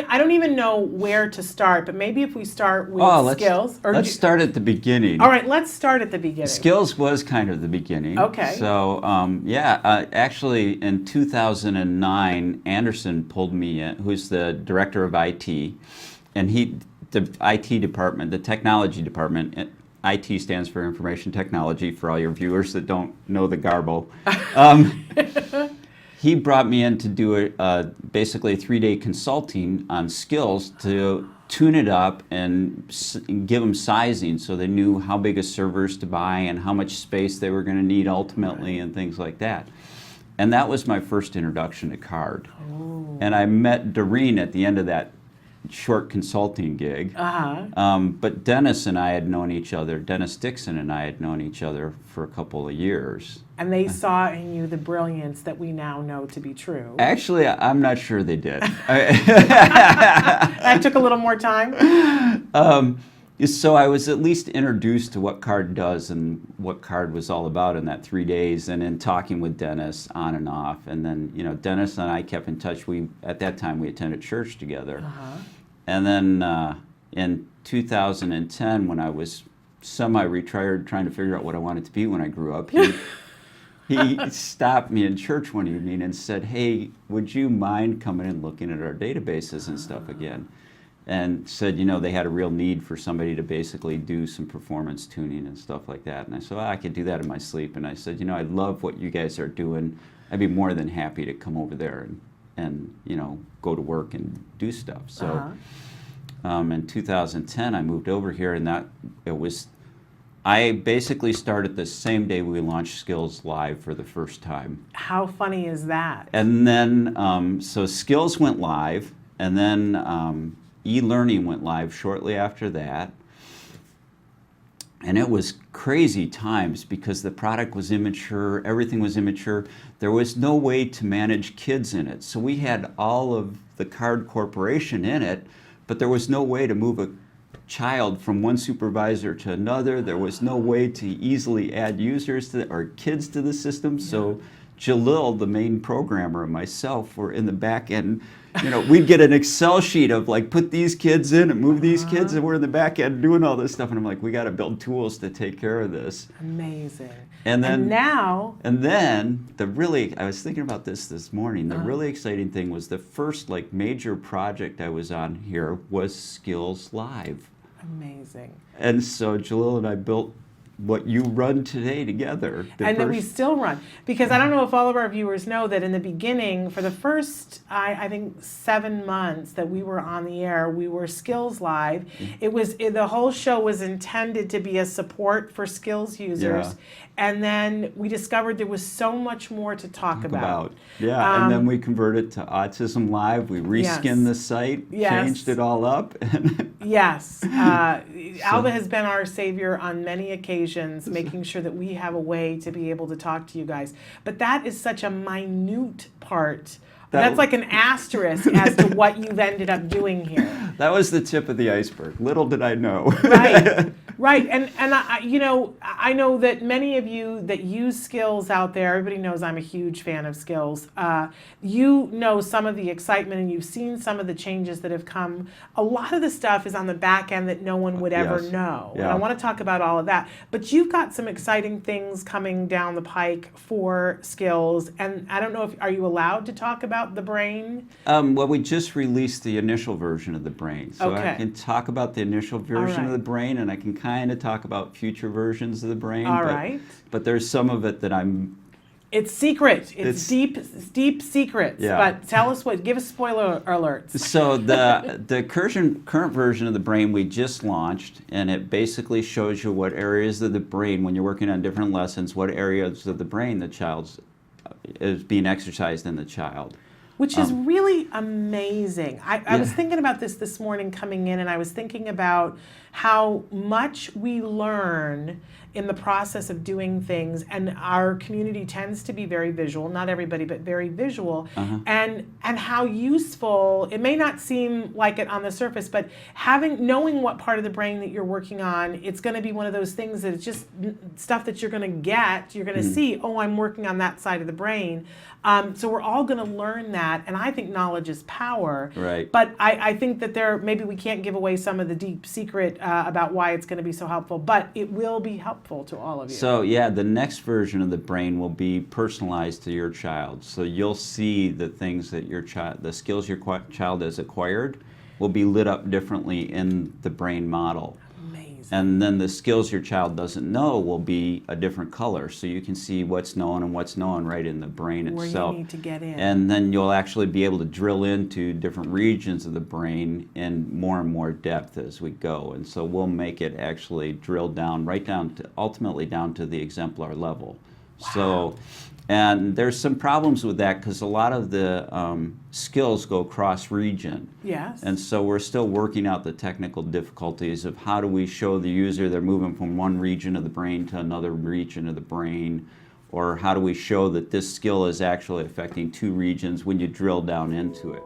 I don't even know where to start, but maybe if we start with skills. Let's start at the beginning. All right, let's start at the beginning. Skills was kind of the beginning. Okay. So, actually in 2009, Anderson pulled me in, who's the director of IT, and the IT department, the technology department, IT stands for Information Technology for all your viewers that don't know the garble. He brought me in to do basically a 3-day consulting on skills to tune it up and give them sizing so they knew how big of servers to buy and how much space they were going to need ultimately and things like that. And that was my first introduction to CARD. Oh. And I met Doreen at the end of that short consulting gig. But Dennis and I had known each other, Dennis Dixon and I had known each other for a couple of years. And they saw in you the brilliance that we now know to be true. Actually, I'm not sure they did. That took a little more time? So I was at least introduced to what CARD does and what CARD was all about in that 3 days, and in talking with Dennis on and off. And then, Dennis and I kept in touch. At that time, we attended church together. And then in 2010, when I was semi-retired trying to figure out what I wanted to be when I grew up, he stopped me in church one evening and said, "Hey, would you mind coming and looking at our databases and stuff again?" And said, they had a real need for somebody to basically do some performance tuning and stuff like that. And I said, I could do that in my sleep. And I said, I love what you guys are doing. I'd be more than happy to come over there and go to work and do stuff. So in 2010, I moved over here, and I basically started the same day we launched Skills Live for the first time. How funny is that? And then, so Skills went live, and then e-learning went live shortly after that. And it was crazy times because the product was immature, everything was immature. There was no way to manage kids in it. So we had all of the CARD Corporation in it, but there was no way to move a child from one supervisor to another. There was no way to easily add users or kids to the system. So Jalil, the main programmer, and myself were in the back end. We'd get an Excel sheet of put these kids in and move these kids, and we're in the back end doing all this stuff. And I'm like, we got to build tools to take care of this. Amazing. And then now. And then I was thinking about this morning. The really exciting thing was the first major project I was on here was Skills Live. Amazing. And so Jalil and I built what you run today together. And that we still run. Because I don't know if all of our viewers know that in the beginning, for the first, I think, 7 months that we were on the air, we were Skills Live. The whole show was intended to be a support for skills users. Yeah. And then we discovered there was so much more to talk about. Yeah, and then we converted to autism-live. We reskinned the site, changed it all up. Yes. Alva has been our savior on many occasions, making sure that we have a way to be able to talk to you guys. But that is such a minute part. That's like an asterisk as to what you've ended up doing here. That was the tip of the iceberg. Little did I know. Right. And I know that many of you that use Skills out there, everybody knows I'm a huge fan of Skills. You know some of the excitement, and you've seen some of the changes that have come. A lot of the stuff is on the back end that no one would ever know. Yeah. And I want to talk about all of that. But you've got some exciting things coming down the pike for Skills. And I don't know, are you allowed to talk about the brain? Well, we just released the initial version of the brain. So I can talk about the initial version of the brain, and I can kind of talk about future versions of the brain. But there's some of it that it's secret. It's deep secrets. Yeah. But tell us give us spoiler alerts. So the current version of the brain we just launched, and it basically shows you what areas of the brain, when you're working on different lessons, what areas of the brain the child's is being exercised in the child. Which is really amazing. I was thinking about this morning coming in, and I was thinking about how much we learn in the process of doing things, and our community tends to be very visual, not everybody, but very visual, and how useful, it may not seem like it on the surface, but knowing what part of the brain that you're working on, it's going to be one of those things that it's just stuff that you're going to see, oh, I'm working on that side of the brain. So we're all going to learn that, and I think knowledge is power. Right. But I think that maybe we can't give away some of the deep secret about why it's going to be so helpful, but it will be helpful to all of you. So yeah, the next version of the brain will be personalized to your child. So you'll see the things that the skills your child has acquired will be lit up differently in the brain model. And then the skills your child doesn't know will be a different color, so you can see what's known and what's known right in the brain itself. Where you need to get in. And then you'll actually be able to drill into different regions of the brain in more and more depth as we go. And so we'll make it actually drill down, right down to, ultimately down to the exemplar level. Wow. So, and there's some problems with that because a lot of the skills go cross-region. Yes. And so we're still working out the technical difficulties of how do we show the user they're moving from one region of the brain to another region of the brain, or how do we show that this skill is actually affecting two regions when you drill down into it.